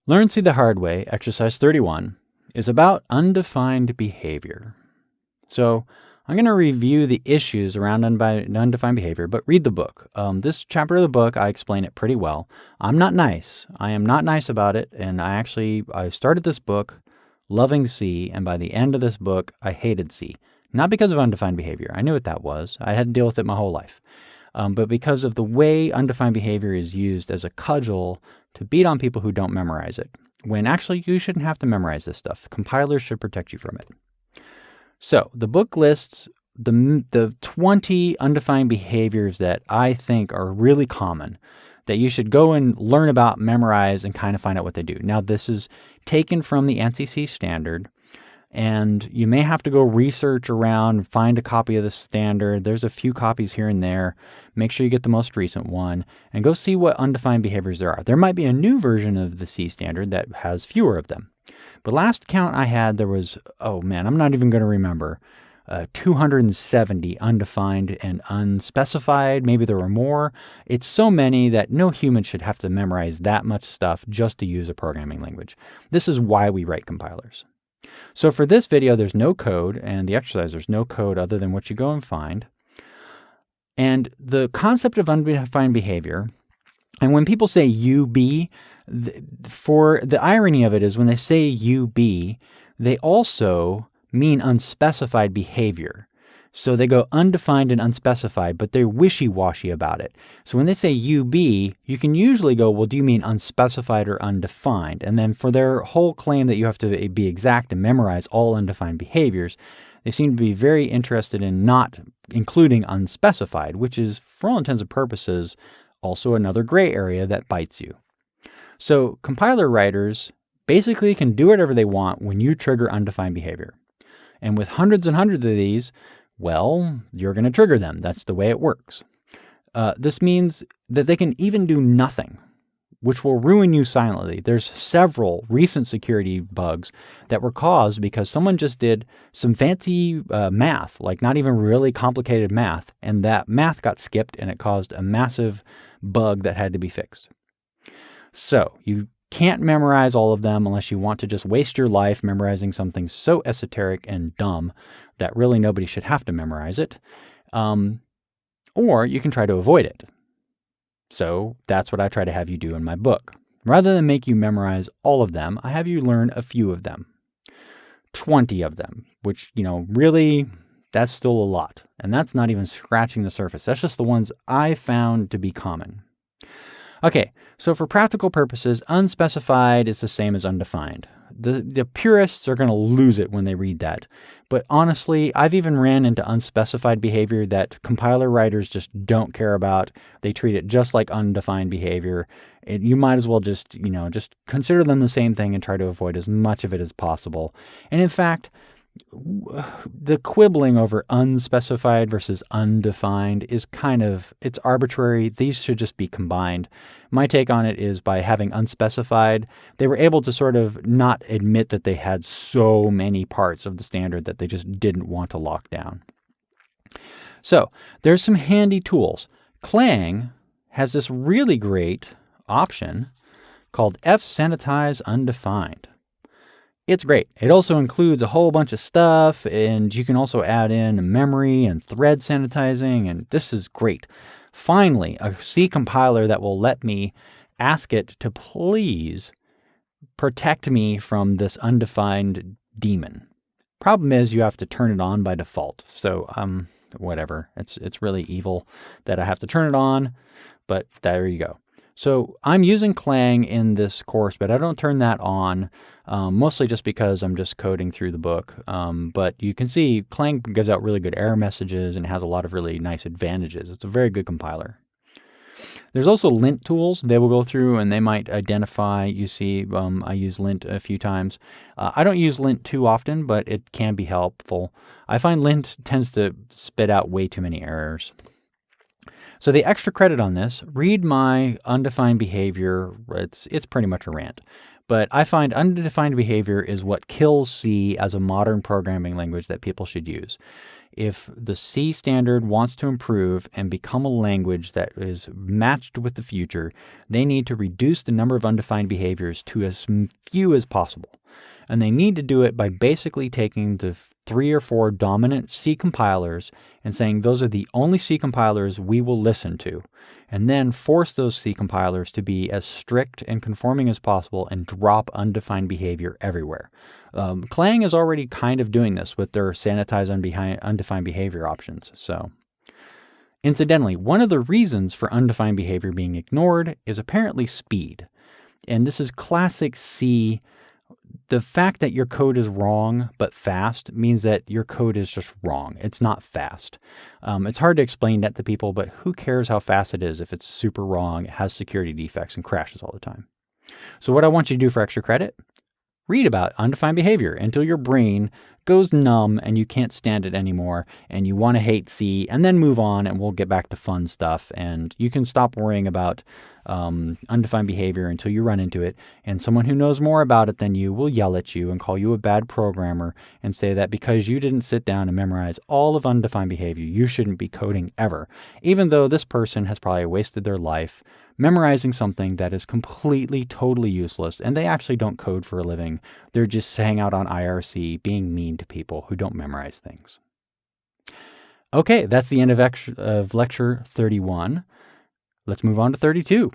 Learn C the Hard Way, exercise 31, is about undefined behavior. So I'm going to review the issues around undefined behavior, but read the book. This chapter of the book, I explain it pretty well. I'm not nice. I am not nice about it, and I started this book loving C, and by the end of this book, I hated C. Not because of undefined behavior. I knew what that was. I had to deal with it my whole life. But because of the way undefined behavior is used as a cudgel to beat on people who don't memorize it, when actually you shouldn't have to memorize this stuff. Compilers should protect you from it. So the book lists the 20 undefined behaviors that I think are really common that you should go and learn about, memorize, and kind of find out what they do. Now, this is taken from the NCC standard, and you may have to go research around, find a copy of the standard. There's a few copies here and there. Make sure you get the most recent one and go see what undefined behaviors there are. There might be a new version of the C standard that has fewer of them. But last count I had, there was, oh man, I'm not even going to remember, 270 undefined and unspecified. Maybe there were more. It's so many that no human should have to memorize that much stuff just to use a programming language. This is why we write compilers. So for this video, there's no code, and the exercise, there's no code other than what you go and find. And the concept of undefined behavior, and when people say UB, for the irony of it is when they say UB, they also mean unspecified behavior. So they go undefined and unspecified, but they're wishy-washy about it. So when they say UB, you can usually go, well, do you mean unspecified or undefined? And then for their whole claim that you have to be exact and memorize all undefined behaviors, they seem to be very interested in not including unspecified, which is, for all intents and purposes, also another gray area that bites you. So compiler writers basically can do whatever they want when you trigger undefined behavior. And with hundreds and hundreds of these, well, you're going to trigger them. That's the way it works. This means that they can even do nothing, which will ruin you silently. There's several recent security bugs that were caused because someone just did some fancy math, like not even really complicated math, and that math got skipped and it caused a massive bug that had to be fixed. So you can't memorize all of them unless you want to just waste your life memorizing something so esoteric and dumb that really nobody should have to memorize it. Or you can try to avoid it. So that's what I try to have you do in my book. Rather than make you memorize all of them, I have you learn a few of them. 20 of them, which, really, that's still a lot. And that's not even scratching the surface. That's just the ones I found to be common. Okay, so for practical purposes, unspecified is the same as undefined. The purists are going to lose it when they read that. But honestly, I've even ran into unspecified behavior that compiler writers just don't care about. They treat it just like undefined behavior. You might as well just consider them the same thing and try to avoid as much of it as possible. And in fact, the quibbling over unspecified versus undefined is it's arbitrary. These should just be combined. My take on it is by having unspecified, they were able to sort of not admit that they had so many parts of the standard that they just didn't want to lock down. So there's some handy tools. Clang has this really great option called fsanitize undefined. It's great. It also includes a whole bunch of stuff, and you can also add in memory and thread sanitizing, and this is great. Finally, a C compiler that will let me ask it to please protect me from this undefined demon. Problem is you have to turn it on by default. So, whatever. It's really evil that I have to turn it on, but there you go. So I'm using Clang in this course, but I don't turn that on, mostly just because I'm just coding through the book. But you can see Clang gives out really good error messages and has a lot of really nice advantages. It's a very good compiler. There's also Lint tools. They will go through and they might identify. You see, I use Lint a few times. I don't use Lint too often, but it can be helpful. I find Lint tends to spit out way too many errors. So the extra credit on this, read my undefined behavior. It's pretty much a rant. But I find undefined behavior is what kills C as a modern programming language that people should use. If the C standard wants to improve and become a language that is matched with the future, they need to reduce the number of undefined behaviors to as few as possible. And they need to do it by basically taking the 3 or 4 dominant C compilers and saying those are the only C compilers we will listen to, and then force those C compilers to be as strict and conforming as possible and drop undefined behavior everywhere. Clang is already kind of doing this with their sanitize undefined behavior options. So, incidentally, one of the reasons for undefined behavior being ignored is apparently speed. And this is classic C. The fact that your code is wrong but fast means that your code is just wrong. It's not fast. It's hard to explain that to people, but who cares how fast it is if it's super wrong, it has security defects, and crashes all the time. So what I want you to do for extra credit, read about undefined behavior until your brain goes numb and you can't stand it anymore and you want to hate C, and then move on and we'll get back to fun stuff. And you can stop worrying about undefined behavior until you run into it, and someone who knows more about it than you will yell at you and call you a bad programmer and say that because you didn't sit down and memorize all of undefined behavior, you shouldn't be coding ever, even though this person has probably wasted their life memorizing something that is completely, totally useless, and they actually don't code for a living. They're just hanging out on IRC being mean to people who don't memorize things. Okay, that's the end of lecture 31. Let's move on to 32.